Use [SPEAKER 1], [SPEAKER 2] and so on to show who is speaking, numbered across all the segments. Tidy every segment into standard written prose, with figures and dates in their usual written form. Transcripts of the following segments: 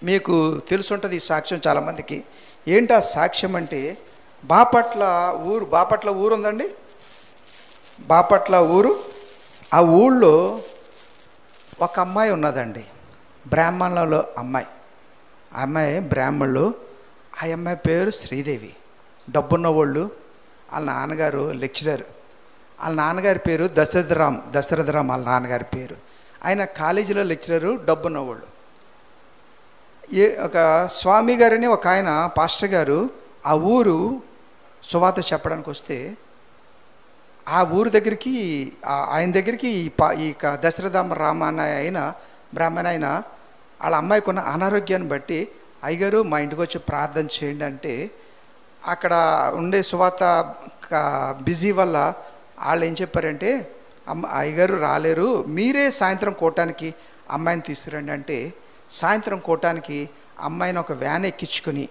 [SPEAKER 1] మీకు తెలుసుంటుంది ఈ సాక్ష్యం చాలామందికి. ఏంటి ఆ సాక్ష్యం అంటే, బాపట్ల ఊరు ఉందండి, బాపట్ల ఊరు. ఆ ఊళ్ళో ఒక అమ్మాయి ఉన్నదండి, బ్రాహ్మణులలో అమ్మాయి. ఆ అమ్మాయి బ్రాహ్మణులు. ఆ అమ్మాయి పేరు శ్రీదేవి. డబ్బున్న వాళ్ళు. వాళ్ళ నాన్నగారు లెక్చరర్. వాళ్ళ నాన్నగారి పేరు దశరథరామ్ వాళ్ళ నాన్నగారి పేరు. ఆయన కాలేజీలో లెక్చరరు, డబ్బున్నవాళ్ళు. ఒక స్వామి గారని ఒక ఆయన పాస్టర్ గారు ఆ ఊరు సువార్త చెప్పడానికి వస్తే, ఆ ఊరు దగ్గరికి ఆయన దగ్గరికి ఈ దశరథరామ్ అన్న ఆయన బ్రాహ్మణ ఆయన వాళ్ళ అమ్మాయికి ఉన్న అనారోగ్యాన్ని బట్టి, అయ్యగారు మా ఇంటికి వచ్చి ప్రార్థన చేయండి అంటే, అక్కడ ఉండే సువార్త బిజీ వల్ల వాళ్ళు ఏం చెప్పారంటే, అయ్యగారు రాలేరు, మీరే సాయంత్రం కోటానికి అమ్మాయిని తీసుకురండి అంటే, సాయంత్రం కోటానికి అమ్మాయిని ఒక వ్యాన్ ఎక్కించుకొని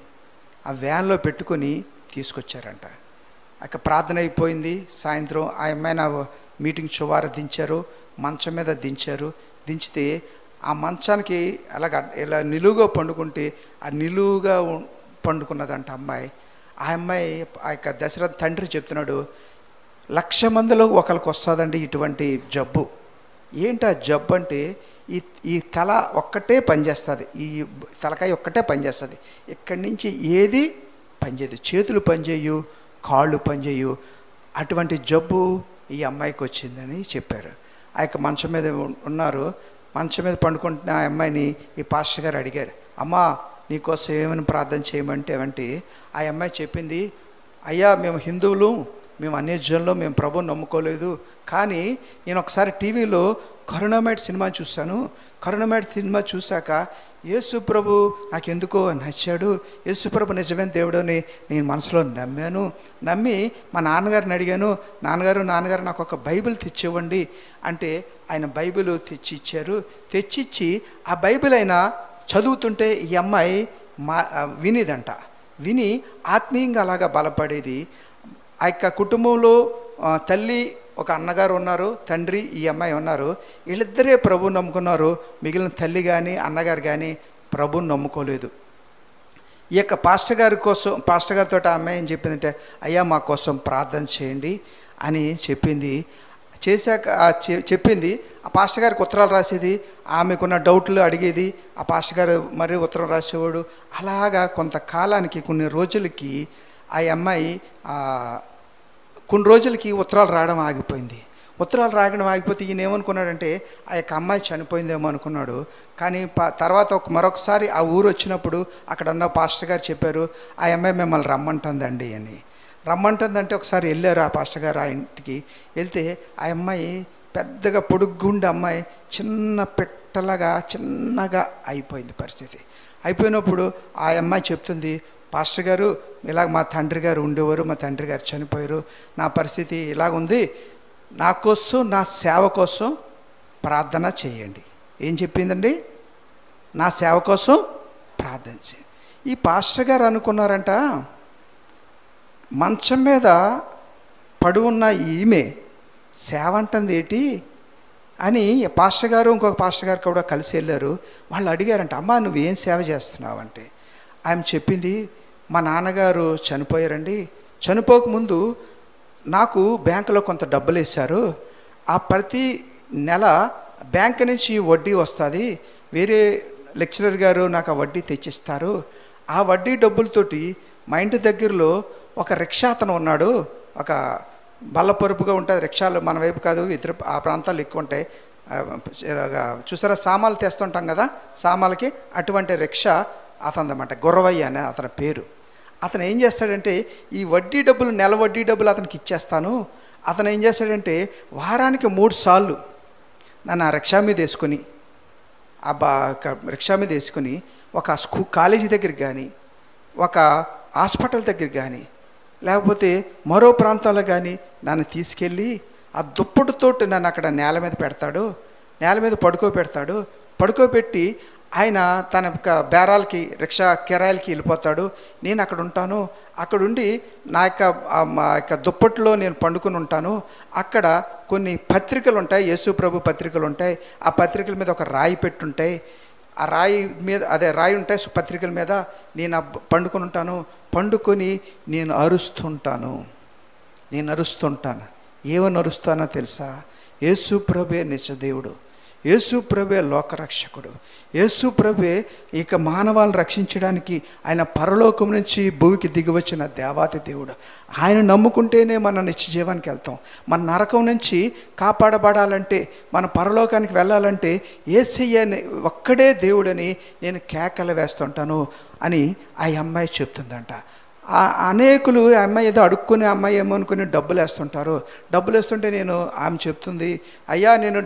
[SPEAKER 1] ఆ వ్యాన్లో పెట్టుకొని తీసుకొచ్చారంట. అక్కడ ప్రార్థన అయిపోయింది. సాయంత్రం ఆ అమ్మాయిని మీటింగ్ చువార దించారు, మంచం మీద దించితే ఆ మంచానికి ఇలా నిలువుగా పండుకుంటే ఆ నిలువుగా పండుకున్నదంట అమ్మాయి. ఆ అమ్మాయి ఆ యొక్క దశరథ తండ్రి చెప్తున్నాడు, 1,00,000 మందిలో ఒకరికి వస్తుందండి ఇటువంటి జబ్బు. ఏంటి ఆ జబ్బు అంటే, ఈ తల ఒక్కటే పనిచేస్తుంది, ఈ తలకాయ ఒక్కటే పనిచేస్తుంది, ఇక్కడి నుంచి ఏది పనిచేయదు, చేతులు పనిచేయు, కాళ్ళు పనిచేయు. అటువంటి జబ్బు ఈ అమ్మాయికి వచ్చిందని చెప్పారు. ఆ యొక్క మంచం మీద ఉన్నారు. మంచం మీద పండుకుంటున్న ఆ అమ్మాయిని ఈ పాస్టర్ గారు అడిగారు, అమ్మా నీకోసం ఏమైనా ప్రార్థన చేయమంటే ఆ అమ్మాయి చెప్పింది, అయ్యా మేము హిందువులు, మేము అన్యజనులు, మేము ప్రభువుని నమ్ముకోలేదు, కానీ నేను ఒకసారి టీవీలో కరుణామయుడు సినిమా చూశాను. కరుణామయుడు సినిమా చూశాక యేసు ప్రభు నాకు ఎందుకో నచ్చాడు, యేసు ప్రభు నిజమైన దేవుడని నేను మనసులో నమ్మి మా నాన్నగారిని అడిగాను, నాన్నగారు నాకు ఒక బైబిల్ తెచ్చివ్వండి అంటే ఆయన బైబిల్ తెచ్చిచ్చి ఆ బైబిల్ అయినా చదువుతుంటే ఈ అమ్మాయి వినిదంట. విని ఆత్మీయంగా అలాగా బలపడేది. ఆ యొక్క కుటుంబంలో తల్లి, ఒక అన్నగారు ఉన్నారు, తండ్రి, ఈ అమ్మాయి ఉన్నారు. వీళ్ళిద్దరే ప్రభువుని నమ్ముకున్నారు. మిగిలిన తల్లి కానీ అన్నగారు కానీ ప్రభువుని నమ్ముకోలేదు. ఈ యొక్క పాస్టర్ గారితో ఆ అమ్మాయి ఏం చెప్పిందంటే, అయ్యా మా కోసం ప్రార్థన చేయండి అని చెప్పింది. చెప్పింది. ఆ పాస్టర్ గారికి ఉత్తరాలు రాసేది, ఆమెకున్న డౌట్లు అడిగేది, ఆ పాస్టర్ గారు మరీ ఉత్తరం రాసేవాడు. అలాగా కొంతకాలానికి కొన్ని రోజులకి ఆ అమ్మాయి కొన్ని రోజులకి ఉత్తరాలు రావడం ఆగిపోయింది. ఉత్తరాలు రాయడం ఆగిపోతే ఈయన ఏమనుకున్నాడంటే ఆ యొక్క అమ్మాయి చనిపోయిందేమో అనుకున్నాడు. కానీ తర్వాత మరొకసారి ఆ ఊరు వచ్చినప్పుడు అక్కడ ఉన్న పాస్టర్ గారు చెప్పారు, ఆ అమ్మాయి మిమ్మల్ని రమ్మంటుందండి అని. రమ్మంటుందంటే ఒకసారి వెళ్ళారు ఆ పాస్టర్ గారు ఆ ఇంటికి. వెళ్తే ఆ అమ్మాయి పెద్దగా పొడుగ్గుండే అమ్మాయి చిన్న పెట్టలాగా చిన్నగా అయిపోయింది పరిస్థితి. అయిపోయినప్పుడు ఆ అమ్మాయి చెప్తుంది, పాస్టర్ గారు ఇలాగ మా తండ్రి గారు ఉండేవారు, మా తండ్రి గారు చనిపోయారు, నా పరిస్థితి ఇలాగుంది, నా కోసం నా సేవ కోసం ప్రార్థన చేయండి. ఏం చెప్పిందండి? నా సేవ కోసం ప్రార్థన చేయండి. ఈ పాస్టర్ గారు అనుకున్నారంట, మంచం మీద పడి ఉన్న ఈమె సేవ అంటుంది ఏంటి అని పాస్టర్ గారు ఇంకొక పాస్టర్ గారు కూడా కలిసి వెళ్ళారు. వాళ్ళు అడిగారంట, అమ్మా నువ్వేం సేవ చేస్తున్నావు అంటే ఆమె చెప్పింది, మా నాన్నగారు చనిపోయారండి, చనిపోకముందు నాకు బ్యాంకులో కొంత డబ్బులు వేశారు, ఆ ప్రతి నెల బ్యాంకు నుంచి వడ్డీ వస్తుంది, వేరే లెక్చరర్ గారు నాకు ఆ వడ్డీ తెచ్చిస్తారు, ఆ వడ్డీ డబ్బులతోటి మా ఇంటి దగ్గరలో ఒక రిక్షా అతను ఉన్నాడు, ఒక బల్లపరుపుగా ఉంటుంది రిక్షాలు, మన వైపు కాదు ఇతర ఆ ప్రాంతాలు ఎక్కువ ఉంటాయి, చూసారా సామాన్లు తెస్తుంటాం కదా సామాన్లకి, అటువంటి రిక్షా అతనిదన్నమాట, గుర్రవయ్య అనే అతని పేరు. అతను ఏం చేస్తాడంటే ఈ వడ్డీ డబ్బులు, నెల వడ్డీ డబ్బులు అతనికి ఇచ్చేస్తాను. అతను ఏం చేస్తాడంటే వారానికి 3 సార్లు నన్ను ఆ రిక్షా మీద వేసుకొని ఒక కాలేజీ దగ్గరికి కానీ, ఒక హాస్పిటల్ దగ్గరికి కానీ, లేకపోతే మరో ప్రాంతాల్లో కానీ నన్ను తీసుకెళ్ళి ఆ దుప్పటితోటి నన్ను అక్కడ నేల మీద పెడతాడు, నేల మీద పడుకోబెట్టి ఆయన తన యొక్క బేరాలకి రిక్షా కిరాయిలకి వెళ్ళిపోతాడు. నేను అక్కడ ఉంటాను, అక్కడుండి నా యొక్క దుప్పట్లో నేను పండుకొని ఉంటాను. అక్కడ కొన్ని పత్రికలు ఉంటాయి, యేసు ప్రభు పత్రికలు ఉంటాయి, ఆ పత్రికల మీద ఒక రాయి పెట్టుంటాయి. ఆ రాయి మీద, అదే రాయి ఉంటాయి పత్రికల మీద, నేను పండుకొని ఉంటాను, పండుకొని నేను అరుస్తుంటాను. ఏమని అరుస్తానో తెలుసా? యేసు ప్రభువే నిజదేవుడు, యేసు ప్రభువే లోకరక్షకుడు, యేసు ప్రభువే ఇక మానవాలను రక్షించడానికి ఆయన పరలోకం నుంచి భూమికి దిగి వచ్చిన దేవాతి దేవుడు. ఆయన నమ్ముకుంటేనే మన నిత్య జీవానికి వెళ్తాం. మన నరకం నుంచి కాపాడబడాలంటే, మన పరలోకానికి వెళ్ళాలంటే యేసయ్య ఒక్కడే దేవుడని నేను కేకలు వేస్తుంటాను అని ఆ అమ్మాయి చెప్తుందంట. అనేకులు ఆ అమ్మాయి ఏదో అడుక్కునే అమ్మాయి ఏమో అనుకుని డబ్బులు వేస్తుంటారు. డబ్బులు వేస్తుంటే ఆమె చెప్తుంది, అయ్యా నేను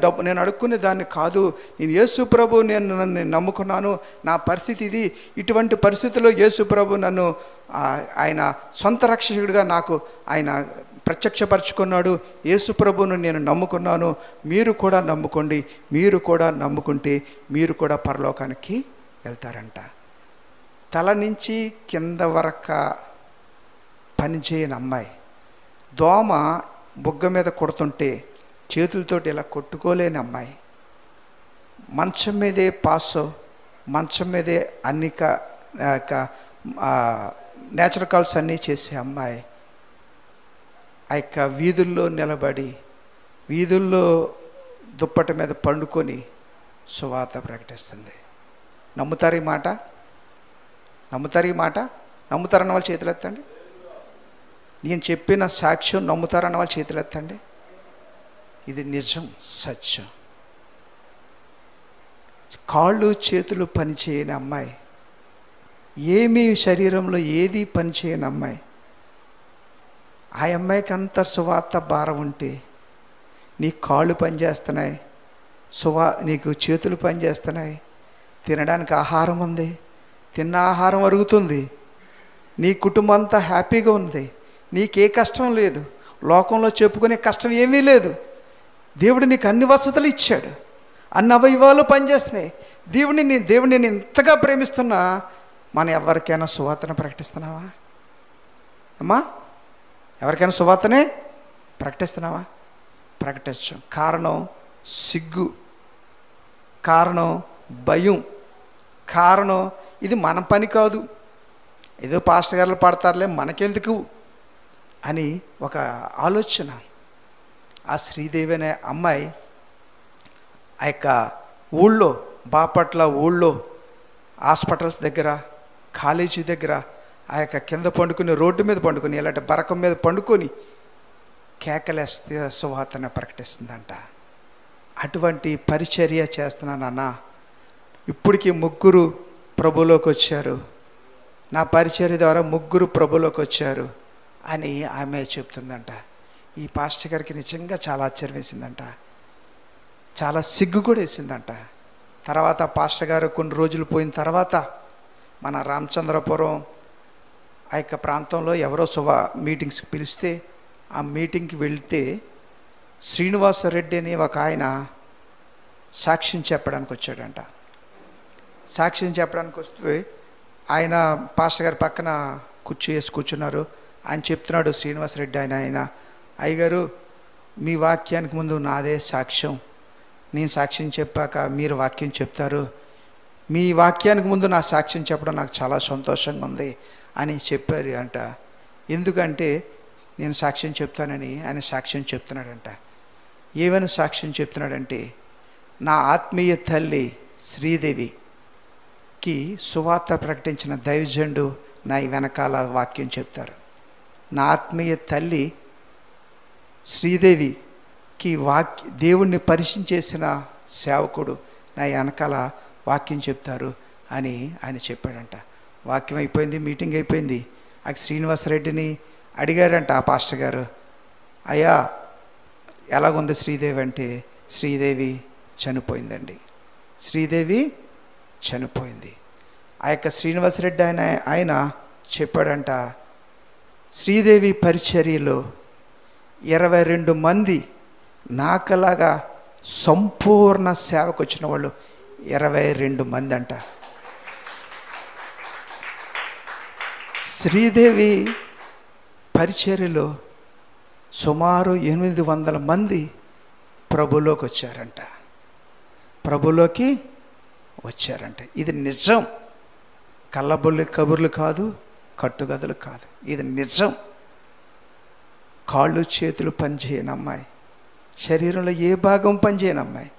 [SPEAKER 1] అడుక్కునే దాన్ని కాదు, నేను యేసు ప్రభు నన్ను నమ్ముకున్నాను, నా పరిస్థితి ఇది, ఇటువంటి పరిస్థితుల్లో యేసు ప్రభు నన్ను ఆయన సొంత రక్షకుడిగా నాకు ఆయన ప్రత్యక్షపరచుకున్నాడు, యేసు ప్రభువును నేను నమ్ముకున్నాను, మీరు కూడా నమ్ముకోండి, మీరు కూడా నమ్ముకుంటే మీరు కూడా పరలోకానికి వెళ్తారంట. తల నుంచి కింద వరకు పనిచేయని అమ్మాయి, దోమ బుగ్గ మీద కొడుతుంటే చేతులతోటి ఇలా కొట్టుకోలేని అమ్మాయి, మంచం మీదే పాసో, మంచం మీదే అన్ని నేచురల్ కాల్స్ అన్నీ చేసే అమ్మాయి ఆ యొక్క వీధుల్లో నిలబడి, వీధుల్లో దుప్పటి మీద పండుకొని సువార్త ప్రకటిస్తుంది. నమ్ముతారు ఈ మాట? నమ్ముతారన్న వాళ్ళు చేతులు ఎత్తండి. నేను చెప్పిన సాక్ష్యం నమ్ముతారన్న వాళ్ళు చేతులు ఎత్తండి. ఇది నిజం, సత్యం. కాళ్ళు చేతులు పనిచేయని అమ్మాయి, ఏమీ శరీరంలో ఏది పనిచేయని అమ్మాయి, ఆ అమ్మాయికి అంత సువార్త భారం ఉంటే, నీ కాళ్ళు పనిచేస్తున్నాయి, నీకు చేతులు పనిచేస్తున్నాయి, తినడానికి ఆహారం ఉంది, తిన్న ఆహారం అరుగుతుంది, నీ కుటుంబం అంతా హ్యాపీగా ఉంది, నీకే కష్టం లేదు, లోకంలో చెప్పుకునే కష్టం ఏమీ లేదు, దేవుడు నీకు అన్ని వసతులు ఇచ్చాడు, అన్ని అవయవాలు పనిచేస్తున్నాయి, దేవుడిని నేను ఇంతగా ప్రేమిస్తున్నా, మనం ఎవరికైనా సువార్తను ప్రకటిస్తున్నావా అమ్మా? ఎవరికైనా సువార్తనే ప్రకటిస్తున్నావా? ప్రకటించం. కారణం సిగ్గు, కారణం భయం, కారణం ఇది మన పని కాదు, ఏదో పాస్టర్ గారులు పడతారులే మనకెందుకు అని ఒక ఆలోచన. ఆ శ్రీదేవి అనే అమ్మాయి ఆ యొక్క ఊళ్ళో, బాపట్ల ఊళ్ళో హాస్పిటల్స్ దగ్గర, కాలేజీ దగ్గర ఆ యొక్క కింద పండుకొని, రోడ్డు మీద పండుకొని, ఇలాంటి బరకం మీద పండుకొని కేకలేస్తే సువార్తను ప్రకటిస్తుందంట. అటువంటి పరిచర్య చేస్తున్నానన్నా. ఇప్పటికీ 3 ప్రభులోకి వచ్చారు, నా పరిచర్య ద్వారా 3 ప్రభులోకి వచ్చారు అని ఆమె చెప్తుందంట. ఈ పాస్టర్ గారికి నిజంగా చాలా ఆశ్చర్యం వేసిందంట, చాలా సిగ్గు కూడా వేసిందంట. తర్వాత పాస్టర్ గారు కొన్ని రోజులు పోయిన తర్వాత మన రామచంద్రపురం ఆ యొక్క ప్రాంతంలో ఎవరో మీటింగ్స్కి పిలిస్తే ఆ మీటింగ్కి వెళ్తే శ్రీనివాసరెడ్డి అని ఒక ఆయన సాక్ష్యం చెప్పడానికి వచ్చాడంట. సాక్ష్యం చెప్పడానికి వస్తే ఆయన పాస్టర్ గారి పక్కన వేసి కూర్చున్నారు. ఆయన చెప్తున్నాడు, శ్రీనివాసరెడ్డి ఆయన అయ్యగారు, మీ వాక్యానికి ముందు నాదే సాక్ష్యం, నేను సాక్ష్యం చెప్పాక మీరు వాక్యం చెప్తారు, మీ వాక్యానికి ముందు నా సాక్ష్యం చెప్పడం నాకు చాలా సంతోషంగా ఉంది అని చెప్పారు అంట. ఎందుకంటే నేను సాక్ష్యం చెప్తానని ఆయన సాక్ష్యం చెప్తున్నాడంట. ఏమైనా సాక్ష్యం చెప్తున్నాడంటే, నా ఆత్మీయ తల్లి శ్రీదేవికి సువార్త ప్రకటించిన దైవజనుడు నా వెనకాల వాక్యం చెప్తారు. నా ఆత్మీయ తల్లి శ్రీదేవికి దేవుణ్ణి పరిచయం చేసిన సేవకుడు నా వెనకాల వాక్యం చెప్తారు అని ఆయన చెప్పాడంట. వాక్యం అయిపోయింది, మీటింగ్ అయిపోయింది. ఆ శ్రీనివాసరెడ్డిని అడిగాడంట ఆ పాస్టర్ గారు, అయ్యా ఎలాగుంది శ్రీదేవి అంటే, శ్రీదేవి చనిపోయిందండి, శ్రీదేవి చనిపోయింది. ఆ యొక్క శ్రీనివాసరెడ్డి ఆయన చెప్పాడంట, శ్రీదేవి పరిచర్యలో 22 మంది నాకలాగా సంపూర్ణ సేవకు వచ్చిన వాళ్ళు 22 మంది అంట. శ్రీదేవి పరిచర్యలో సుమారు 800 మంది ప్రభులోకి వచ్చారంట. ప్రభులోకి వచ్చారంటే ఇది నిజం. కళ్ళబొల్లి కబుర్లు కాదు, కట్టుగదులు కాదు, ఇది నిజం. కాళ్ళు చేతులు పనిచేయని అమ్మాయి, శరీరంలో ఏ భాగం పనిచేయని అమ్మాయి,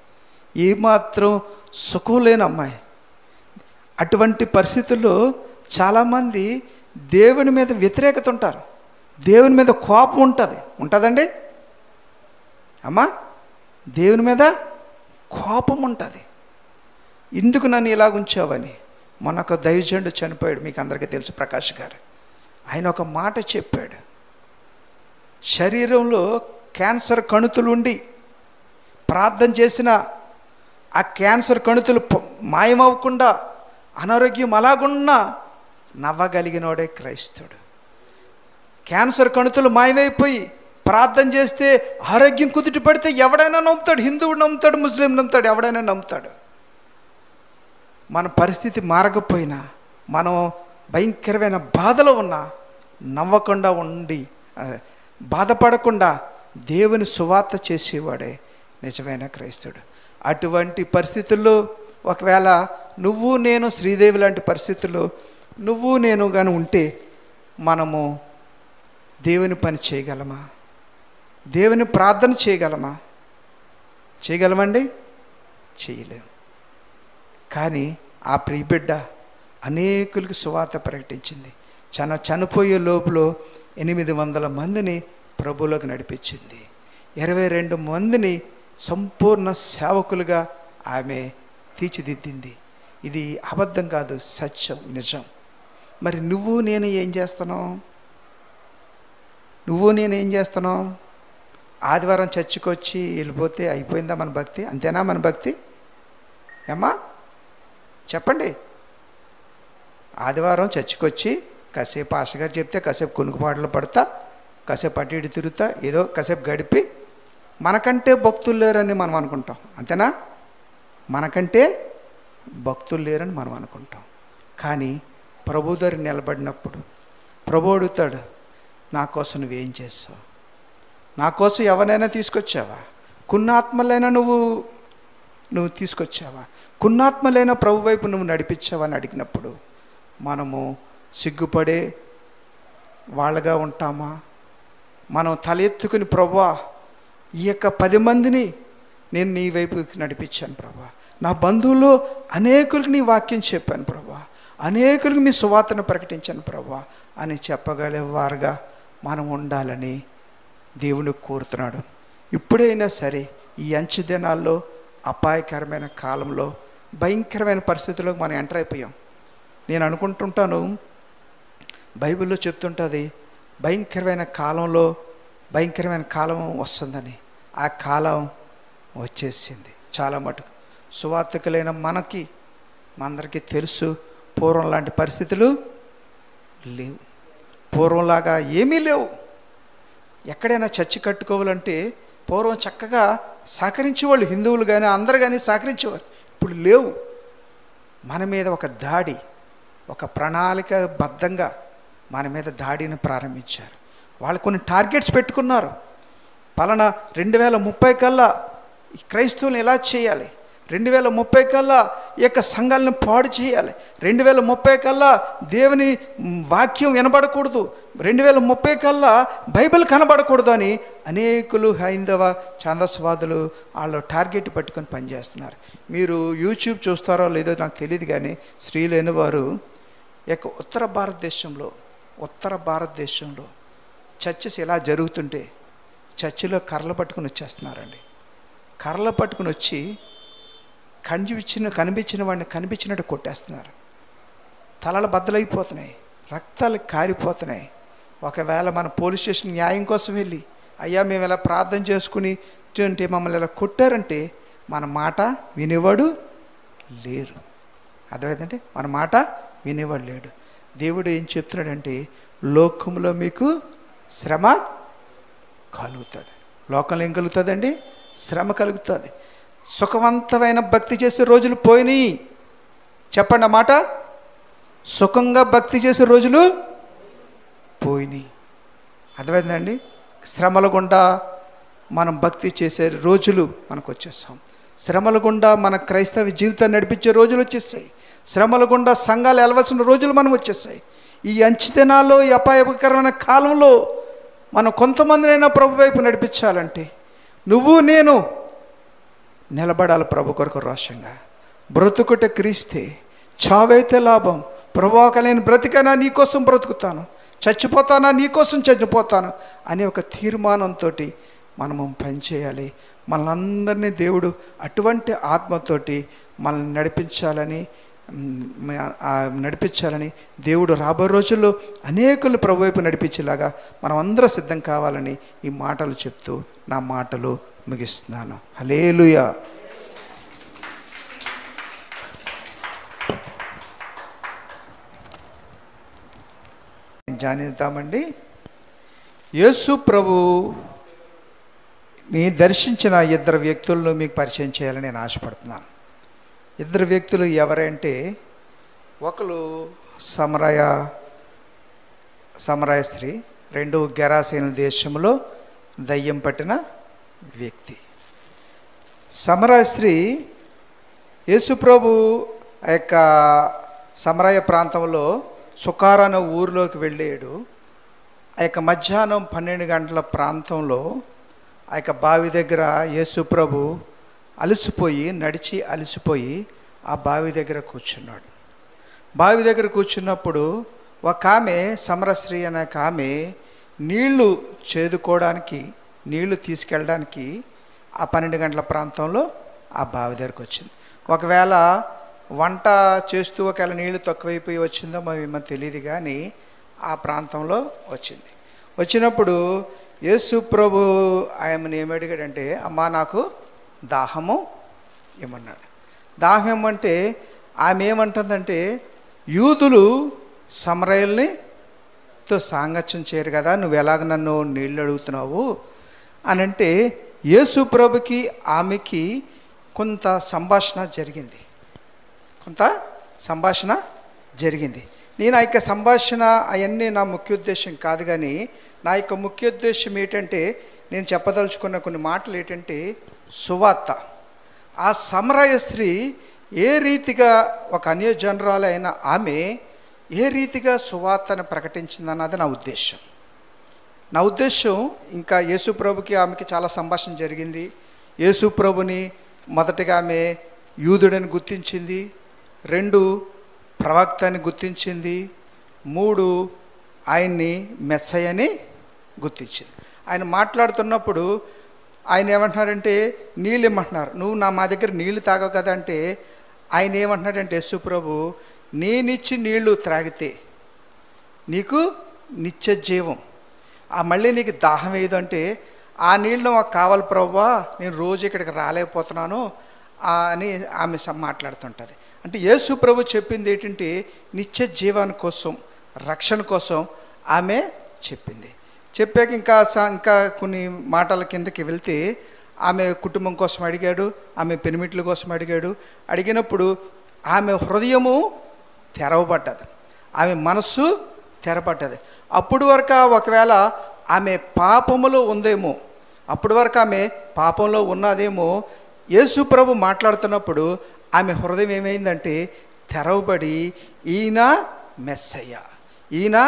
[SPEAKER 1] ఏమాత్రం సుఖం లేని అమ్మాయి. అటువంటి పరిస్థితుల్లో చాలామంది దేవుని మీద వ్యతిరేకత ఉంటారు, దేవుని మీద కోపం ఉంటుందండి అమ్మా, దేవుని మీద కోపం ఉంటుంది. ఎందుకు నన్ను ఇలా ఉంచావని. మొన్న ఒక దైవజనుడు చనిపోయాడు, మీకు అందరికీ తెలుసు, ప్రకాష్ గారు. ఆయన ఒక మాట చెప్పాడు. శరీరంలో క్యాన్సర్ కణుతులు ఉండి ప్రార్థన చేసిన ఆ క్యాన్సర్ కణుతులు మాయమవ్వకుండా అనారోగ్యం అలాగున్నా నవ్వగలిగినోడే క్రైస్తవుడు. క్యాన్సర్ కణుతులు మాయమైపోయి ప్రార్థన చేస్తే ఆరోగ్యం కుదుట పడితే ఎవడైనా నమ్ముతాడు. హిందువుడు నమ్ముతాడు, ముస్లిం నమ్ముతాడు, ఎవడైనా నమ్ముతాడు. మన పరిస్థితి మారకపోయినా, మనం భయంకరమైన బాధలో ఉన్నా నవ్వకుండా ఉండి బాధపడకుండా దేవుని సువార్త చేసేవాడే నిజమైన క్రైస్తవుడు. అటువంటి పరిస్థితుల్లో ఒకవేళ నువ్వు నేను, శ్రీదేవి లాంటి పరిస్థితుల్లో నువ్వు నేను కానీ ఉంటే మనము దేవుని పని చేయగలమా? దేవుని ప్రార్థన చేయగలమా? చేయగలమండి? చేయలేము. కానీ ఆ ప్రియబిడ్డ అనేకులకు సువార్త ప్రకటించింది. చనిపోయే లోపల 800 మందిని ప్రభువులోకి నడిపించింది. 22 మందిని సంపూర్ణ సేవకులుగా ఆమె తీర్చిదిద్దింది. ఇది అబద్ధం కాదు, సత్యం, నిజం. మరి నువ్వు నేను ఏం చేస్తున్నావు? నువ్వు నేను ఏం చేస్తున్నావు? ఆదివారం చర్చికి వచ్చి వెళ్ళిపోతే అయిపోయిందా మన భక్తి? అంతేనా మన భక్తి? ఏమ్మా చెప్పండి. ఆదివారం చర్చికి వచ్చి కాసేపు పాస్టర్ గారు చెప్తే కాసేపు కొనుక్కుపాటలు పడతా, కాసేపు అటు ఇటు తిరుగుతా, ఏదో కాసేపు గడిపి మనకంటే భక్తులు లేరని మనం అనుకుంటాం. అంతేనా? మనకంటే భక్తులు లేరని మనం అనుకుంటాం. కానీ ప్రభు దగ్గర నిలబడినప్పుడు ప్రభు అడుగుతాడు, నా కోసం నువ్వేం చేస్తావు? నా కోసం ఎవరైనా తీసుకొచ్చావా? కున్నాత్మలైనా నువ్వు తీసుకొచ్చావా? కున్నాత్మలైన ప్రభు వైపు నువ్వు నడిపించావా అని అడిగినప్పుడు మనము సిగ్గుపడే వాళ్ళగా ఉంటామా? మనం తల ఎత్తుకుని, ప్రభువా ఈ యొక్క 10 మందిని నేను నీ వైపుకి నడిపించాను ప్రభువా, నా బంధువులు అనేకులకు నీ వాక్యం చెప్పాను ప్రభువా, అనేకులకు మీ సువార్తను ప్రకటించాను ప్రభువా అని చెప్పగలిగేవారుగా మనం ఉండాలని దేవుడు కోరుతున్నాడు. ఇప్పుడైనా సరే ఈ అంచె దినాల్లో, అపాయకరమైన కాలంలో, భయంకరమైన పరిస్థితుల్లోకి మనం ఎంటర్ అయిపోయాం. నేను అనుకుంటుంటాను, బైబిల్లో చెప్తుంటుంది భయంకరమైన కాలంలో భయంకరమైన కాలం వస్తుందని. ఆ కాలం వచ్చేసింది చాలా మటుకు. సువార్తికులైన మనందరికీ తెలుసు, పూర్వం లాంటి పరిస్థితులు లేవు, పూర్వంలాగా ఏమీ లేవు. ఎక్కడైనా చర్చి కట్టుకోవాలంటే పూర్వం చక్కగా సహకరించేవాళ్ళు, హిందువులు కానీ అందరు కానీ సహకరించేవారు. ఇప్పుడు లేవు. మన మీద ఒక దాడి, ఒక ప్రణాళికబద్ధంగా మన మీద దాడిని ప్రారంభించారు. వాళ్ళు కొన్ని టార్గెట్స్ పెట్టుకున్నారు. పలానా 2030 కల్లా క్రైస్తవులను ఎలా చేయాలి, 2030 కల్లా ఈ యొక్క సంఘాలను పాడు చేయాలి, 2030 కల్లా దేవుని వాక్యం వినబడకూడదు, 2030 కల్లా బైబిల్ కనబడకూడదు అని అనేకులు హైందవ ఛాందస్వాదులు వాళ్ళు టార్గెట్ పట్టుకొని పనిచేస్తున్నారు. మీరు యూట్యూబ్ చూస్తారో లేదో నాకు తెలియదు, కానీ స్త్రీలైన వారు యొక్క ఉత్తర భారతదేశంలో చర్చెస్ ఎలా జరుగుతుంటే చర్చిలో కర్రలు పట్టుకుని వచ్చేస్తున్నారండి. కర్రలు పట్టుకుని వచ్చి కనిపించిన వాడిని కనిపించినట్టు కొట్టేస్తున్నారు. తలలు బద్దలైపోతున్నాయి, రక్తాలు కారిపోతున్నాయి. ఒకవేళ మన పోలీస్ స్టేషన్ న్యాయం కోసం వెళ్ళి, అయ్యా మేము ఇలా ప్రార్థన చేసుకుని అంటే మమ్మల్ని ఇలా కొట్టారంటే మన మాట వినేవాడు లేరు. అర్థమైందంటే మన మాట వినేవాడు లేడు. దేవుడు ఏం చెప్తున్నాడంటే, లోకంలో మీకు శ్రమ కలుగుతుంది. లోకంలో ఏం కలుగుతుందండి? శ్రమ కలుగుతుంది. సుఖవంతమైన భక్తి చేసే రోజులు పోయినాయి. చెప్పండి అన్నమాట. సుఖంగా భక్తి చేసే రోజులు పోయినాయి. అర్థమైందండి? శ్రమల గుండా మనం భక్తి చేసే రోజులు మనకు వచ్చేస్తాం. శ్రమల గుండా మన క్రైస్తవ జీవితాన్ని నడిపించే రోజులు వచ్చేసాయి. శ్రమల గుండా సంఘాలు వెళ్ళవలసిన రోజులు మనం వచ్చేసాయి. ఈ అంచె దినాల్లో, ఈ అపాయకరమైన కాలంలో మనం కొంతమందినైనా ప్రభు వైపు నడిపించాలంటే నువ్వు నేను నిలబడాలి ప్రభు కొరకు రోషంగా. బ్రతుకుట క్రీస్తే, చావైతే లాభం. ప్రభువా నేను బ్రతికైనా నీకోసం బ్రతుకుతాను, చచ్చిపోతానా నీకోసం చచ్చిపోతాను అనే ఒక తీర్మానంతో మనము పనిచేయాలి. మనందరినీ దేవుడు అటువంటి ఆత్మతోటి మనల్ని నడిపించాలని దేవుడు రాబోయే రోజుల్లో అనేకులు ప్రభు వైపు నడిపించేలాగా మనం అందరం సిద్ధం కావాలని ఈ మాటలు చెప్తూ నా మాటలు ముగిస్తున్నాను. హల్లెలూయా. ధ్యానిద్దామండి. యేసు ప్రభు నీ దర్శించిన ఇద్దరు వ్యక్తులను మీకు పరిచయం చేయాలని నేను ఆశపడుతున్నాను. ఇద్దరు వ్యక్తులు ఎవరంటే, ఒకరు సమరయ స్త్రీ, రెండు గెరాసేను దేశంలో దయ్యం పట్టిన వ్యక్తి. సమరయ స్త్రీ యేసుప్రభు ఆ యొక్క సమరయ ప్రాంతంలో సుకార అనే ఊరిలోకి వెళ్ళాడు. ఆ యొక్క మధ్యాహ్నం 12 గంటల ప్రాంతంలో ఆ యొక్క బావి దగ్గర యేసుప్రభు నడిచి అలసిపోయి ఆ బావి దగ్గర కూర్చున్నాడు. బావి దగ్గర కూర్చున్నప్పుడు ఒక ఆమె, సమరస్త్రీ అనే ఒక ఆమె నీళ్లు చేదుకోవడానికి, నీళ్లు తీసుకెళ్ళడానికి ఆ 12 గంటల ప్రాంతంలో ఆ బావి దగ్గరకు వచ్చింది. ఒకవేళ వంట చేస్తూ ఒకవేళ నీళ్లు తక్కువైపోయి వచ్చిందో మేము తెలియదు, కానీ ఆ ప్రాంతంలో వచ్చింది. వచ్చినప్పుడు యేసు ప్రభు ఆయనని ఏమడిగాడంటే, అమ్మా నాకు దాహము ఏమన్నాడు. దాహం ఏమంటే ఆమె ఏమంటుందంటే, యూదులు సమరయులతో సాంగత్యం చేయరు కదా, నువ్వు ఎలాగ నన్ను నీళ్ళు అడుగుతున్నావు అని అంటే, యేసు ప్రభుకి ఆమెకి కొంత సంభాషణ జరిగింది. నేను ఆ యొక్క సంభాషణ అవన్నీ నా ముఖ్య ఉద్దేశం కాదు, కానీ నా యొక్క ముఖ్య ఉద్దేశం ఏంటంటే, నేను చెప్పదలుచుకున్న కొన్ని మాటలు ఏంటంటే, సువార్త. ఆ సమరయ స్త్రీ ఏ రీతిగా ఒక అన్యజనురాలు అయిన ఆమె ఏ రీతిగా సువార్తను ప్రకటించిందన్నది నా ఉద్దేశం. ఇంకా యేసు ప్రభుకి ఆమెకి చాలా సంభాషణ జరిగింది. యేసు ప్రభుని మొదటగా ఆమె యూదుడని గుర్తించింది, 2 ప్రవక్త అని గుర్తించింది, 3 ఆయన్ని మెస్సయ్య అని గుర్తించింది. ఆయన మాట్లాడుతున్నప్పుడు ఆయన ఏమంటున్నారంటే, నీళ్ళు ఇమ్మంటున్నారు, నువ్వు మా దగ్గర నీళ్లు తాగవు కదా అంటే, ఆయన ఏమంటున్నాడంటే, యేసు ప్రభు నేనిచ్చి నీళ్లు త్రాగితే నీకు నిత్య జీవం, మళ్ళీ నీకు దాహం వేయదు అంటే, ఆ నీళ్ళు మాకు కావాలి ప్రభువా, నేను రోజు ఇక్కడికి రాలేకపోతున్నాను అని ఆమె మాట్లాడుతుంటుంది. అంటే యేసు ప్రభు చెప్పింది ఏంటంటే, నిత్య జీవాని కోసం, రక్షణ కోసం ఆమె చెప్పింది. చెప్పాక ఇంకా కొన్ని మాటల కిందకి వెళ్తే, ఆమె కుటుంబం కోసం అడిగాడు, ఆమె పెనిమిట్ల కోసం అడిగినప్పుడు ఆమె హృదయము తెరవబడ్డది, ఆమె మనస్సు తెరపడ్డది. అప్పుడు వరకు ఒకవేళ ఆమె పాపములో ఉందేమో, అప్పటి వరకు ఆమె పాపంలో ఉన్నదేమో, యేసు ప్రభు మాట్లాడుతున్నప్పుడు ఆమె హృదయం ఏమైందంటే తెరవబడి, ఈయన మెస్సయ్య, ఈయన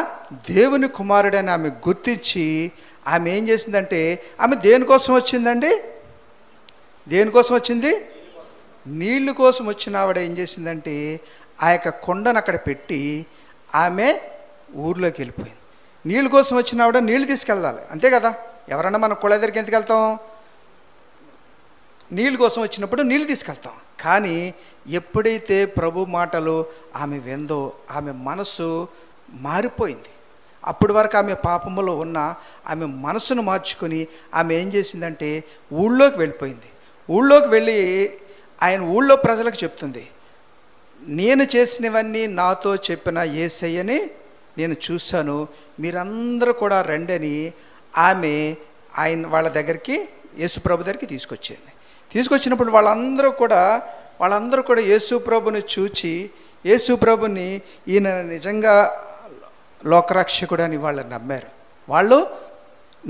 [SPEAKER 1] దేవుని కుమారుడని ఆమె గుర్తించి ఆమె ఏం చేసిందంటే, ఆమె దేనికోసం వచ్చిందండి? దేనికోసం వచ్చింది? నీళ్ళు కోసం వచ్చిన ఆవిడ ఏం చేసిందంటే, ఆ యొక్క కొండను అక్కడ పెట్టి ఆమె ఊర్లోకి వెళ్ళిపోయింది. నీళ్ళ కోసం వచ్చిన ఆవిడ నీళ్ళు తీసుకెళ్ళాలి, అంతే కదా. ఎవరన్నా మన కుళ దగ్గరికి ఎందుకు వెళ్తాం? నీళ్ళ కోసం వచ్చినప్పుడు నీళ్ళు తీసుకెళ్తాం. కానీ ఎప్పుడైతే ప్రభు మాటలు ఆమె విందో, ఆమె మనసు మారిపోయింది. అప్పటి వరకు ఆమె పాపములో ఉన్న ఆమె మనసును మార్చుకొని ఆమె ఏం చేసిందంటే ఊళ్ళోకి వెళ్ళిపోయింది. ఊళ్ళోకి వెళ్ళి ఆయన ఊళ్ళో ప్రజలకు చెప్తుంది, నేను చేసినవన్నీ నాతో చెప్పిన యేసయ్యని నేను చూశాను, మీరందరూ కూడా రండి అని ఆమె వాళ్ళ దగ్గరికి, యేసు ప్రభు దగ్గరికి తీసుకొచ్చినప్పుడు వాళ్ళందరూ కూడా యేసు ప్రభుని చూచి, యేసు ప్రభుని ఈయన నిజంగా లోకరక్షకుడు అని వాళ్ళు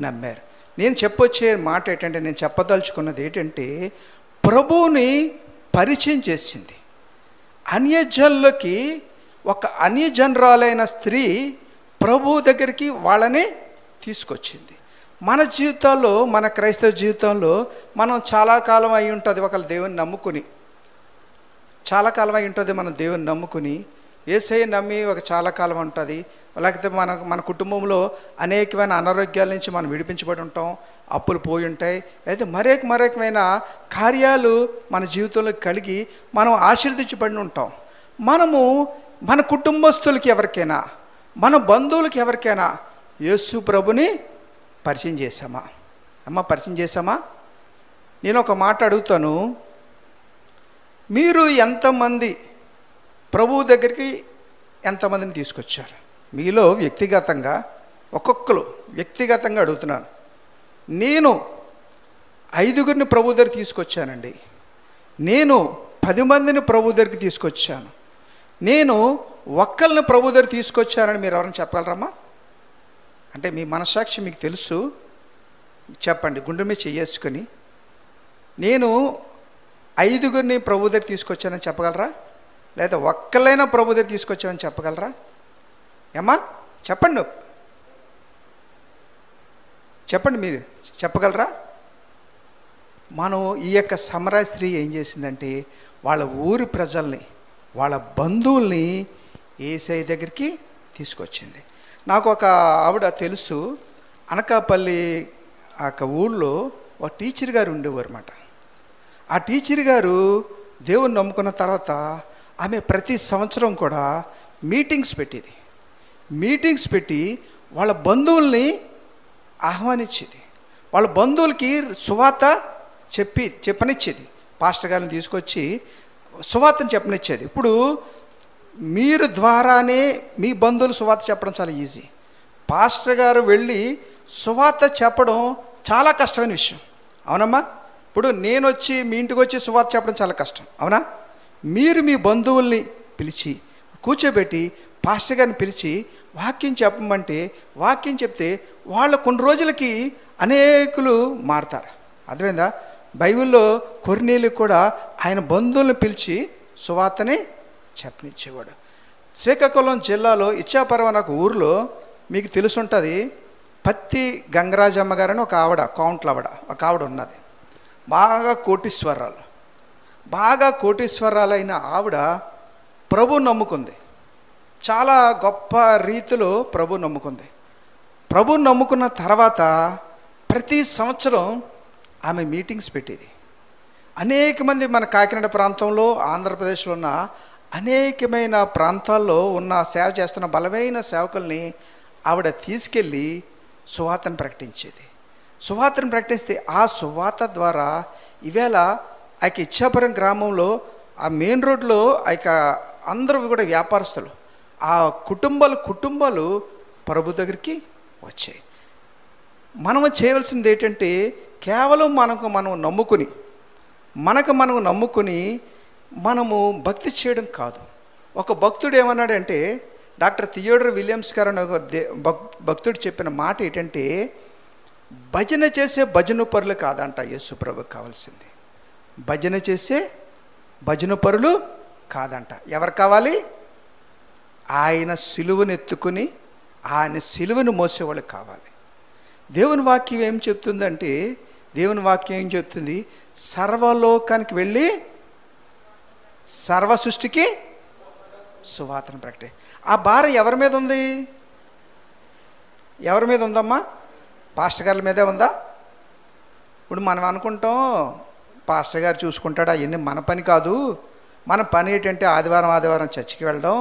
[SPEAKER 1] నమ్మారు. నేను చెప్పొచ్చే మాట ఏంటంటే, నేను చెప్పదలుచుకున్నది ఏంటంటే, ప్రభువుని పరిచయం చేసింది. అన్యజనులకి ఒక అన్యజనురాలైన స్త్రీ ప్రభువు దగ్గరికి వాళ్ళని తీసుకొచ్చింది. మన జీవితాల్లో, మన క్రైస్తవ జీవితంలో మనం చాలా కాలం అయి ఉంటుంది ఒకళ్ళ దేవుని నమ్ముకుని, చాలా కాలం అయి ఉంటుంది మనం దేవుని నమ్ముకుని, యేసయ్య నమ్మి ఒక చాలా కాలం ఉంటుంది. లేకపోతే మన కుటుంబంలో అనేకమైన అనారోగ్యాల నుంచి మనం విడిపించబడి ఉంటాం, అప్పులు పోయి ఉంటాయి, అయితే మరేకమైన కార్యాలు మన జీవితంలో కలిగి మనం ఆశీర్వదించబడి ఉంటాం. మనము మన కుటుంబస్తులకి ఎవరికైనా, మన బంధువులకి ఎవరికైనా యేసు ప్రభుని పరిచయం చేశామా? అమ్మ, పరిచయం చేశామా? నేను ఒక మాట అడుగుతాను, మీరు ఎంతమంది ప్రభువు దగ్గరికి ఎంతమందిని తీసుకొచ్చారు? మీలో వ్యక్తిగతంగా, ఒక్కొక్కరు వ్యక్తిగతంగా అడుగుతున్నాను. నేను 5గురిని ప్రభు దగ్గరికి తీసుకొచ్చానండి. నేను 10 మందిని ప్రభు దగ్గరికి తీసుకొచ్చాను. నేను ఒక్కరిని ప్రభు దగ్గర తీసుకొచ్చానని మీరు ఎవరైనా చెప్పగలరమ్మా? అంటే మీ మనస్సాక్షి మీకు తెలుసు, చెప్పండి, గుండె మీద చేసుకొని. నేను 5గురిని ప్రభు దగ్గర తీసుకొచ్చానని చెప్పగలరా? లేదా ఒక్కళ్ళైనా ప్రభు దగ్గర తీసుకొచ్చామని చెప్పగలరా? ఏమ్మా, చెప్పండి, చెప్పండి, మీరు చెప్పగలరా? మనం ఈ యొక్క సమరయ స్త్రీ ఏం చేసిందంటే వాళ్ళ ఊరి ప్రజల్ని, వాళ్ళ బంధువుల్ని యేసయ్య దగ్గరికి తీసుకొచ్చింది. నాకు ఒక ఆవిడ తెలుసు, అనకాపల్లి ఆ ఊళ్ళో ఒక టీచర్ గారు ఉండేవారు అన్నమాట. ఆ టీచర్ గారు దేవుని నమ్ముకున్న తర్వాత ఆమె ప్రతి సంవత్సరం కూడా మీటింగ్స్ పెట్టేది. మీటింగ్స్ పెట్టి వాళ్ళ బంధువుల్ని ఆహ్వానించేది. వాళ్ళ బంధువులకి సువార్త చెప్పనిచ్చేది. పాస్టర్ గారిని తీసుకొచ్చి సువార్తను చెప్పనిచ్చేది. ఇప్పుడు మీరు ద్వారానే మీ బంధువులు సువార్త చెప్పడం చాలా ఈజీ. పాస్టర్ గారు వెళ్ళి సువార్త చెప్పడం చాలా కష్టమైన విషయం, అవునమ్మా? ఇప్పుడు నేను వచ్చి మీ ఇంటికి వచ్చి సువార్త చెప్పడం చాలా కష్టం, అవునా? మీరు మీ బంధువుల్ని పిలిచి కూర్చోబెట్టి పాస్టర్ గారిని పిలిచి వాక్యం చెప్పమంటే వాక్యం చెప్తే వాళ్ళ కొన్ని రోజులకి అనేకులు మారుతారు. అర్థమైందా? బైబిల్లో కొర్నేలు కూడా ఆయన బంధువులను పిలిచి సువార్తని చెప్పనిచ్చేవాడు. శ్రీకాకుళం జిల్లాలో ఇచ్చాపురం అనే ఒక ఊరిలో మీకు తెలుసుంటుంది, పత్తి గంగరాజమ్మ గారని ఒక ఆవిడ, కౌంట్ల ఆవిడ, ఒక ఆవిడ ఉన్నది. బాగా కోటీశ్వరాలైన ఆవిడ ప్రభు నమ్ముకుంది. చాలా గొప్ప రీతిలో ప్రభు నమ్ముకుంది. ప్రభు నమ్ముకున్న తర్వాత ప్రతి సంవత్సరం ఆమె మీటింగ్స్ పెట్టేది. అనేక మంది మన కాకినాడ ప్రాంతంలో, ఆంధ్రప్రదేశ్లో ఉన్న అనేకమైన ప్రాంతాల్లో ఉన్న సేవ చేస్తున్న బలమైన సేవకుల్ని ఆవిడ తీసుకెళ్ళి సువార్తను ప్రకటించేది. సువార్తను ప్రకటిస్తే ఆ సువార్త ద్వారా ఈవేళ ఆ ఇచ్చాపురం గ్రామంలో ఆ మెయిన్ రోడ్లో అందరూ కూడా వ్యాపారస్తులు, ఆ కుటుంబాలు ప్రభు దగ్గరికి వచ్చాయి. మనము చేయవలసింది ఏంటంటే కేవలం మనం నమ్ముకుని మనము భక్తి చేయడం కాదు. ఒక భక్తుడు ఏమన్నాడంటే, డాక్టర్ థియోడర్ విలియమ్స్ గారు అనే ఒక భక్తుడు చెప్పిన మాట ఏంటంటే, భజన చేసే భజన పరులు కాదంట యేసు ప్రభుకి కావాల్సింది. భజన చేసే భజన పరులు కాదంట. ఎవరు కావాలి? ఆయన సిలువను ఎత్తుకుని ఆయన సిలువను మోసేవాళ్ళు కావాలి. దేవుని వాక్యం ఏం చెప్తుందంటే, దేవుని వాక్యం ఏం చెప్తుంది? సర్వలోకానికి వెళ్ళి సర్వ సృష్టికి సువార్తను ప్రకటి. ఆ భారం ఎవరి మీద ఉంది? ఎవరి మీద ఉందమ్మా? పాస్టర్ గారి మీదే ఉందా? ఇప్పుడు మనం అనుకుంటాం పాస్టర్ గారు చూసుకుంటాడు, అవన్నీ మన పని కాదు. మన పని ఏంటంటే ఆదివారం చర్చికి వెళ్ళడం,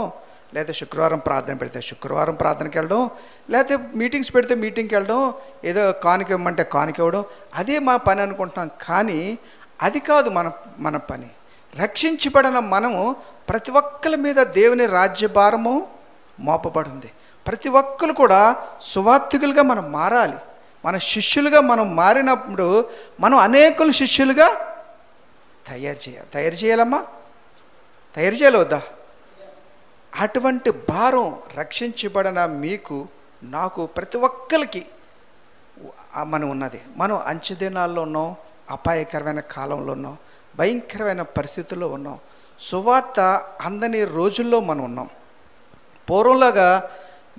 [SPEAKER 1] లేదా శుక్రవారం ప్రార్థన పెడితే శుక్రవారం ప్రార్థనకి వెళ్ళడం, లేకపోతే మీటింగ్స్ పెడితే మీటింగ్కి వెళ్ళడం, ఏదో కానుక ఇవ్వమంటే కానుక ఇవ్వడం, అదే మా పని అనుకుంటున్నాం. కానీ అది కాదు మన పని. రక్షించబడిన మనము ప్రతి ఒక్కరి మీద దేవుని రాజ్యభారము మోపబడింది. ప్రతి ఒక్కరు కూడా సువార్థికులుగా మనం మారాలి. మన శిష్యులుగా మనం మారినప్పుడు మనం అనేకులు శిష్యులుగా తయారు చేయాలమ్మా, తయారు చేయాలి వద్దా? అటువంటి భారం రక్షించబడిన మీకు, నాకు, ప్రతి ఒక్కరికి మనం ఉన్నది. మనం అంచె దినాల్లో ఉన్నాం, అపాయకరమైన కాలంలో ఉన్నాం. భయంకరమైన పరిస్థితుల్లో ఉన్నాం. సువార్త అందని రోజుల్లో మనం ఉన్నాం. పూర్వంలాగా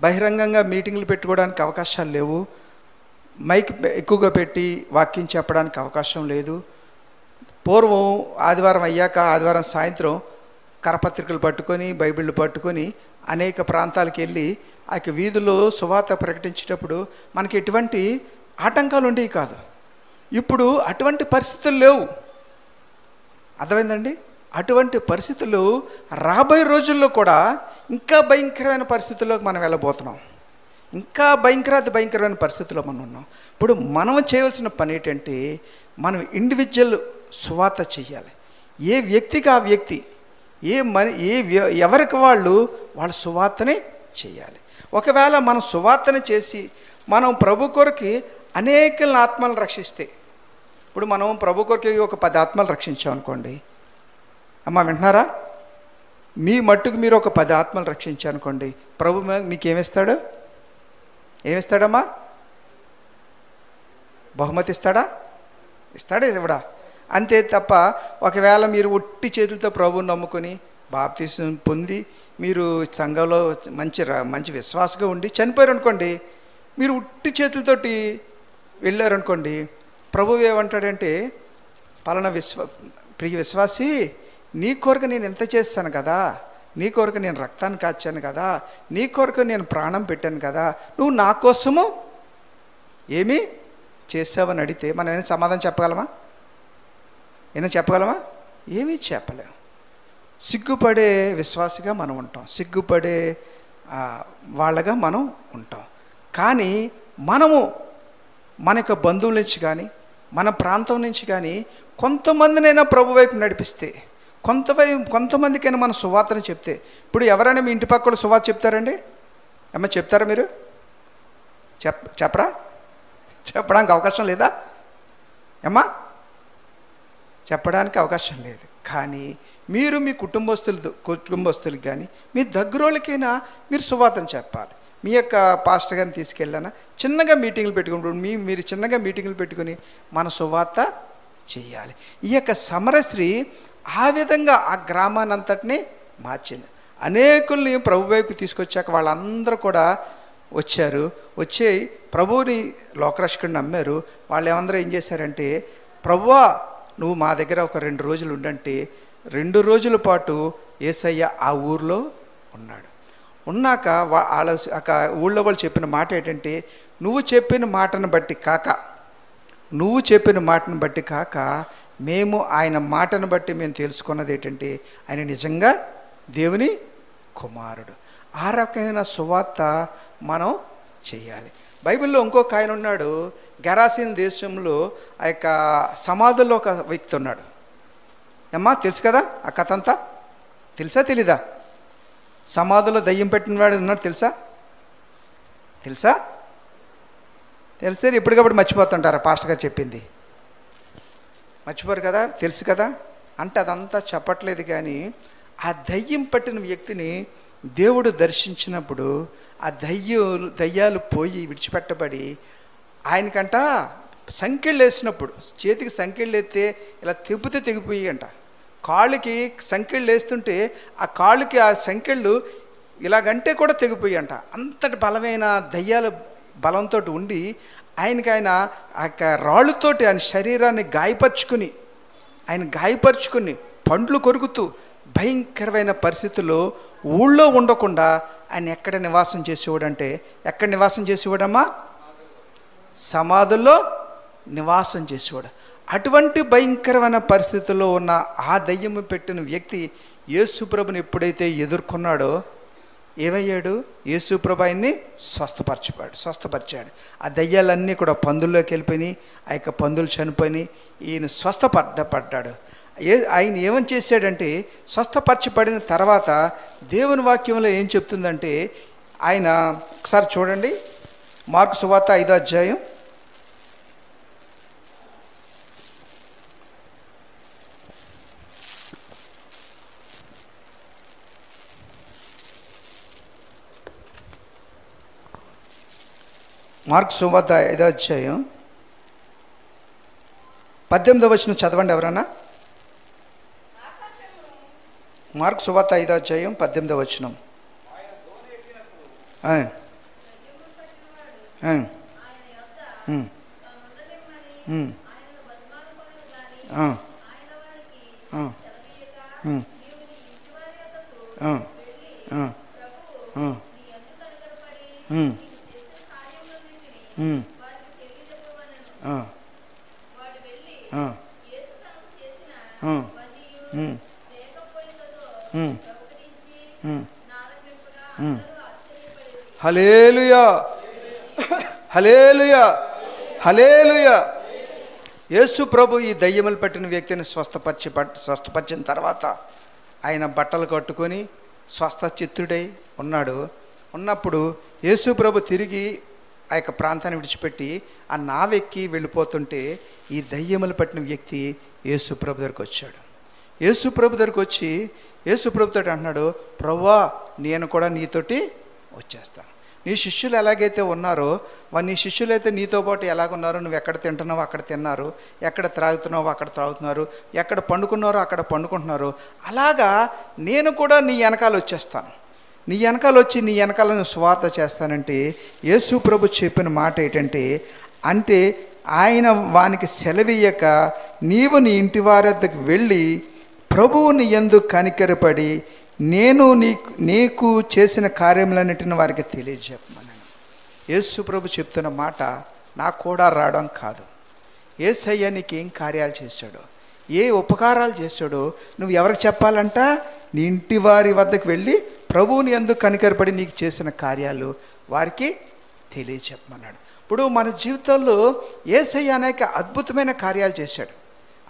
[SPEAKER 1] బహిరంగంగా మీటింగ్లు పెట్టుకోవడానికి అవకాశాలు లేవు. మైక్ ఎక్కువగా పెట్టి వాక్యం చెప్పడానికి అవకాశం లేదు. పూర్వం ఆదివారం అయ్యాక ఆదివారం సాయంత్రం కరపత్రికలు పట్టుకొని బైబిళ్ళు పట్టుకొని అనేక ప్రాంతాలకు వెళ్ళి ఆ వీధుల్లో సువార్త ప్రకటించేటప్పుడు మనకి ఎటువంటి ఆటంకాలు ఉండేవి కాదు. ఇప్పుడు అటువంటి పరిస్థితులు లేవు. అర్థమైందండి? అటువంటి పరిస్థితులు రాబోయే రోజుల్లో కూడా ఇంకా భయంకరమైన పరిస్థితుల్లోకి మనం వెళ్ళబోతున్నాం. ఇంకా భయంకరమైన పరిస్థితుల్లో మనం ఉన్నాం. ఇప్పుడు మనం చేయవలసిన పని ఏంటంటే, మనం ఇండివిజువల్ సువార్త చేయాలి. ఏ వ్యక్తికి ఆ వ్యక్తి, ఎవరికి వాళ్ళ సువార్తనే చేయాలి. ఒకవేళ మనం సువార్తను చేసి మనం ప్రభు కొరకు అనేక ఆత్మలను రక్షిస్తే, ఇప్పుడు మనం ప్రభు కొరకు ఒక 10 ఆత్మలు రక్షించామనుకోండి, అమ్మ వింటున్నారా? మీ మట్టుకు మీరు ఒక 10 ఆత్మలు రక్షించారనుకోండి, ప్రభు మీకు ఏమిస్తాడమ్మా? బహుమతి ఇస్తాడా? ఇవ్వడా? అంతే తప్ప ఒకవేళ మీరు ఒట్టి చేతులతో ప్రభువుని నమ్ముకొని బాప్తీసం పొంది మీరు సంఘంలో మంచి విశ్వాసంగా ఉండి చనిపోయారు అనుకోండి, మీరు ఉట్టి చేతులతోటి వెళ్ళారనుకోండి, ప్రభువు ఏమంటాడంటే, పలానా ప్రియ విశ్వాసి, నీ కొరకు నేను ఎంత చేస్తాను కదా, నీ కొరకు నేను రక్తాన్ని కాచాను కదా, నీ కొరకు నేను ప్రాణం పెట్టాను కదా, నువ్వు నా కోసము ఏమీ చేసావని అడిగితే మనం ఏమైనా సమాధానం చెప్పగలమా? ఏమీ చెప్పలేము. సిగ్గుపడే విశ్వాసిగా మనం ఉంటాం, సిగ్గుపడే వాళ్ళగా మనం ఉంటాం. కానీ మనము మన యొక్క బంధువుల నుంచి కానీ మన ప్రాంతం నుంచి కానీ కొంతమందినైనా ప్రభు వైపు నడిపిస్తే, కొంతమందికైనా మన సువార్తను చెప్తే, ఇప్పుడు ఎవరైనా మీ ఇంటి పక్కల సువార్త చెప్తారండి? అమ్మ చెప్తారా మీరు? చెప్పరా? చెప్పడానికి అవకాశం లేదా అమ్మా? చెప్పడానికి అవకాశం లేదు. కానీ మీరు మీ కుటుంబస్తులకు కానీ మీ దగ్గరోళ్ళకైనా మీరు సువార్తను చెప్పాలి. మీ యొక్క పాస్టర్ గారిని తీసుకెళ్ళానా చిన్నగా మీటింగ్లు పెట్టుకున్నప్పుడు మీరు చిన్నగా మీటింగ్లు పెట్టుకుని మన సువార్త చేయాలి. ఈ యొక్క సమరశ్రీ ఆ విధంగా ఆ గ్రామాన్ని అంతటినీ మార్చింది. అనేకుల్ని ప్రభు వైపు తీసుకొచ్చాక వాళ్ళందరూ కూడా వచ్చి ప్రభువుని లోకరక్షకుడిని నమ్మారు. వాళ్ళు ఏమందరూ ఏం చేశారంటే, ప్రభువా నువ్వు మా దగ్గర ఒక 2 రోజులు ఉండంటే 2 రోజుల పాటు యేసయ్య ఆ ఊర్లో ఉన్నాడు. ఉన్నాక ఊళ్ళో వాళ్ళు చెప్పిన మాట ఏంటంటే, నువ్వు చెప్పిన మాటను బట్టి కాక మేము ఆయన మాటను బట్టి మేము తెలుసుకున్నది ఏంటంటే, ఆయన నిజంగా దేవుని కుమారుడు. ఆ రకమైన సువార్త మనం చేయాలి. బైబిల్లో ఇంకొక ఆయన ఉన్నాడు. గెరాసీన్ దేశంలో ఆ యొక్క సమాధుల్లో ఒక వ్యక్తి ఉన్నాడు. అమ్మా తెలుసు కదా ఆ కథ అంతా? తెలీదా? సమాధుల్లో దయ్యం పెట్టిన వాడు ఉన్నాడు. తెలుసా? తెలిస్తే ఎప్పటికప్పుడు మర్చిపోతుంటారా? పాస్టర్ గారు చెప్పింది మర్చిపోరు కదా, తెలుసు కదా. అంటే అదంతా చెప్పట్లేదు. కానీ ఆ దయ్యం పట్టిన వ్యక్తిని దేవుడు దర్శించినప్పుడు ఆ దయ్యాలు పోయి విడిచిపెట్టబడి ఆయనకంట సంకెళ్ళు వేసినప్పుడు, చేతికి సంకెళ్ళు ఎత్తే ఇలా తిప్పితే తెగిపోయి అంట, కాళ్ళకి సంకెళ్ళు వేస్తుంటే ఆ కాళ్ళకి ఆ సంకెళ్ళు ఇలాగంటే కూడా తెగిపోయి అంట. అంతటి బలమైన దయ్యాల బలంతో ఉండి ఆయన ఆ రాళ్ళతోటి ఆయన శరీరాన్ని గాయపరుచుకుని పండ్లు కొరుకుతూ భయంకరమైన పరిస్థితుల్లో ఊళ్ళో ఉండకుండా ఆయన ఎక్కడ నివాసం చేసేవాడంటే, ఎక్కడ నివాసం చేసేవాడమ్మా? సమాధుల్లో నివాసం చేసేవాడు. అటువంటి భయంకరమైన పరిస్థితుల్లో ఉన్న ఆ దయ్యము పెట్టిన వ్యక్తి యేసుప్రభుని ఎప్పుడైతే ఎదుర్కొన్నాడో ఏమయ్యాడు? యేసుప్రభు ఆయన్ని స్వస్థపరిచాడు. ఆ దయ్యాలన్నీ కూడా పందుల్లోకి వెళ్ళిపోయినాయి. ఆ యొక్క పందులు చనిపోయి ఈయన స్వస్థపడ్డాడు. ఆయన ఏమని చేశాడంటే, స్వస్థపరచబడిన తర్వాత దేవుని వాక్యంలో ఏం చెప్తుందంటే, ఆయన ఒకసారి చూడండి, మార్కు సువార్త 5వ అధ్యాయం మార్కు సువార్త 5వ అధ్యాయం 18వ వచనం చదవండి ఎవరన్నా. మార్కు సువార్త 5వ అధ్యాయం 18వ వచనం. హల్లెలూయా, హల్లెలూయా, హల్లెలూయా. యేసు ప్రభు ఈ దయ్యములు పట్టిన వ్యక్తిని స్వస్థపరిచిన తర్వాత ఆయన బట్టలు కట్టుకొని స్వస్థ చిత్తుడై ఉన్నప్పుడు యేసు ప్రభు తిరిగి ఆ యొక్క ప్రాంతాన్ని విడిచిపెట్టి ఆ నావెక్కి వెళ్ళిపోతుంటే ఈ దయ్యములు పట్టిన వ్యక్తి యేసు ప్రభు దగ్గరికి వచ్చాడు. యేసు ప్రభు దగ్గరికి వచ్చి యేసు ప్రభుతో అంటున్నాడు, ప్రభువా నేను కూడా నీతోటి వచ్చేస్తాను. నీ శిష్యులు ఎలాగైతే ఉన్నారో నీ శిష్యులు అయితే నీతో పాటు ఎలాగున్నారో, నువ్వు ఎక్కడ తింటున్నావో అక్కడ తిన్నారు, ఎక్కడ త్రాగుతున్నావో అక్కడ త్రాగుతున్నారు, ఎక్కడ పండుకున్నారో అక్కడ పండుకుంటున్నారు, అలాగా నేను కూడా నీ వెనకాల వచ్చేస్తాను, నీ వెనకాల వచ్చి నీ వెనకాలను సువార్త చేస్తానంటే యేసు ప్రభు చెప్పిన మాట ఏంటంటే, అంటే ఆయన వానికి సెలవీయక నీవు నీ ఇంటి వారి వద్దకు వెళ్ళి ప్రభువుని యందు కనికరపడి నేను నీకు చేసిన కార్యములన్నిటిని వారికి తెలియజెప్పమన్నాను. యేసు ప్రభు చెప్తున్న మాట నాకు కూడా రావడం కాదు, యేసయ్య నీకేం కార్యాలు చేశాడో, ఏ ఉపకారాలు చేశాడో నువ్వు ఎవరికి చెప్పాలంట, నీ ఇంటి వారి వద్దకు వెళ్ళి ప్రభువుని యందు కనికరపడి నీకు చేసిన కార్యాలు వారికి తెలియజెప్పమన్నాడు. ఇప్పుడు మన జీవితంలో యేసయ్య అనేక అద్భుతమైన కార్యాలు చేశాడు,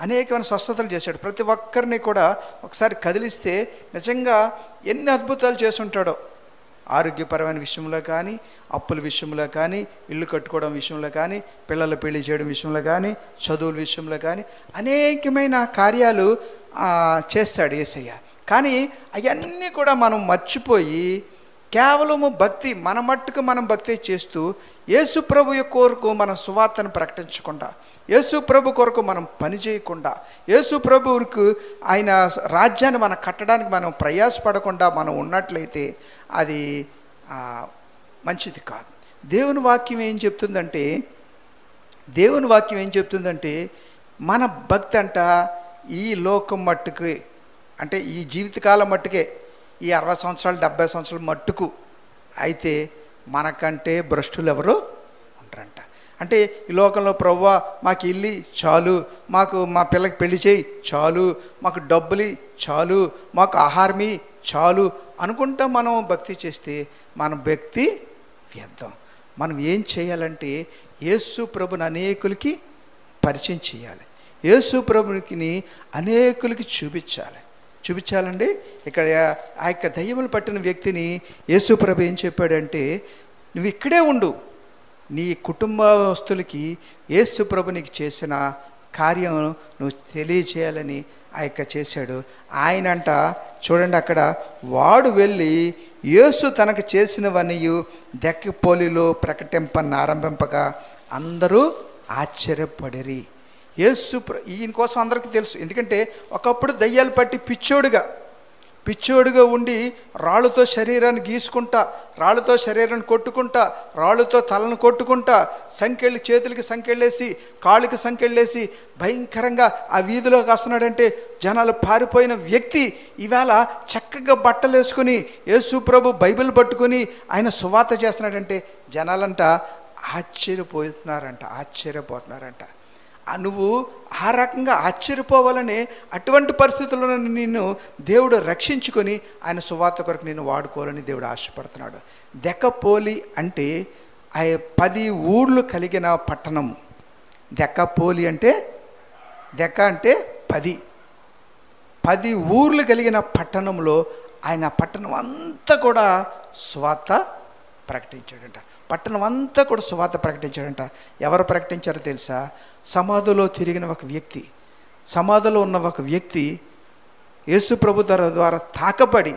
[SPEAKER 1] అనేకమైన స్వస్థతలు చేశాడు. ప్రతి ఒక్కరిని కూడా ఒకసారి కదిలిస్తే నిజంగా ఎన్ని అద్భుతాలు చేసుంటాడో, ఆరోగ్యపరమైన విషయంలో కానీ, అప్పుల విషయంలో కానీ, ఇల్లు కట్టుకోవడం విషయంలో కానీ, పిల్లల పెళ్లి చేయడం విషయంలో కానీ, చదువుల విషయంలో కానీ అనేకమైన కార్యాలు చేస్తాడు యేసయ్య. కానీ అవన్నీ కూడా మనం మర్చిపోయి కేవలము భక్తి, మన మట్టుకు మనం భక్తి చేస్తూ యేసు ప్రభు కొరకు మనం సువార్తను ప్రకటించకుండా, యేసు ప్రభు కొరకు మనం పని చేయకుండా, యేసు ప్రభువుకు ఆయన రాజ్యాన్ని మనం కట్టడానికి మనం ప్రయాసపడకుండా మనం ఉన్నట్లయితే అది మంచిది కాదు. దేవుని వాక్యం ఏం చెప్తుందంటే మన భక్తి అంట ఈ లోకం మట్టుకు, అంటే ఈ జీవితకాలం మట్టుకే, ఈ 60 సంవత్సరాలు 70 సంవత్సరాల మట్టుకు అయితే మనకంటే భ్రష్టులు ఎవరు ఉంటారంట. అంటే ఈ లోకంలో ప్రభువా మాకు ఇల్లు చాలు, మాకు మా పిల్లకి పెళ్లి చేయి చాలు, మాకు డబ్బులు చాలు, మాకు ఆహారమి చాలు అనుకుంటా మనం భక్తి చేస్తే మన భక్తి వ్యర్థం. మనం ఏం చేయాలంటే యేసు ప్రభుని అనేకులకి పరిచయం చేయాలి, యేసు ప్రభుని అనేకులకి చూపించాలండి. ఇక్కడ ఆ యొక్క దయ్యములు పట్టిన వ్యక్తిని యేసు ప్రభు ఏం చెప్పాడంటే, నువ్వు ఇక్కడే ఉండు, నీ కుటుంబస్తులకి యేసు ప్రభు నీకు చేసిన కార్యం నువ్వు తెలియచేయాలని ఆ యొక్క చేశాడు. ఆయనంట చూడండి, అక్కడ వాడు వెళ్ళి యేసు తనకు చేసినవన్నీ దెక్కపోలిలో ప్రకటింపగా అందరూ ఆశ్చర్యపడిరి. ఈయన కోసం అందరికీ తెలుసు, ఎందుకంటే ఒకప్పుడు దయ్యాలు పట్టి పిచ్చోడుగా ఉండి రాళ్ళతో శరీరాన్ని గీసుకుంటా, రాళ్ళతో శరీరాన్ని కొట్టుకుంటా, రాళ్ళతో తలను కొట్టుకుంటా, సంకెళ్ళి చేతులకి సంకెళ్ళేసి కాళ్ళకి సంకెళ్ళేసి భయంకరంగా ఆ వీధిలోకి వస్తున్నాడంటే జనాలు పారిపోయిన వ్యక్తి ఇవాళ చక్కగా బట్టలు వేసుకుని యేసు ప్రభు బైబిల్ పట్టుకొని ఆయన సువార్త చేస్తున్నాడంటే జనాలంట ఆశ్చర్యపోతున్నారంట. నువ్వు ఆ రకంగా ఆశ్చర్యపోవాలని అటువంటి పరిస్థితుల్లో నిన్ను దేవుడు రక్షించుకొని ఆయన సువార్త కొరకు నేను వాడుకోవాలని దేవుడు ఆశపడుతున్నాడు. దెక్కపోలి అంటే 10 ఊర్లు కలిగిన పట్టణం. దెక్కపోలి అంటే దెక్క అంటే 10 ఊర్లు కలిగిన పట్టణంలో ఆయన పట్టణం అంతా కూడా సువార్త ప్రకటించాడంట. పట్టణం అంతా కూడా సువార్త ప్రకటించాడంట. ఎవరు ప్రకటించారో తెలుసా? సమాధిలో తిరిగిన ఒక వ్యక్తి, సమాధిలో ఉన్న ఒక వ్యక్తి యేసు ప్రభు ద్వారా తాకబడి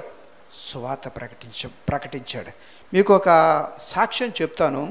[SPEAKER 1] సువార్త ప్రకటించాడు. మీకు ఒక సాక్ష్యం చెప్తాను.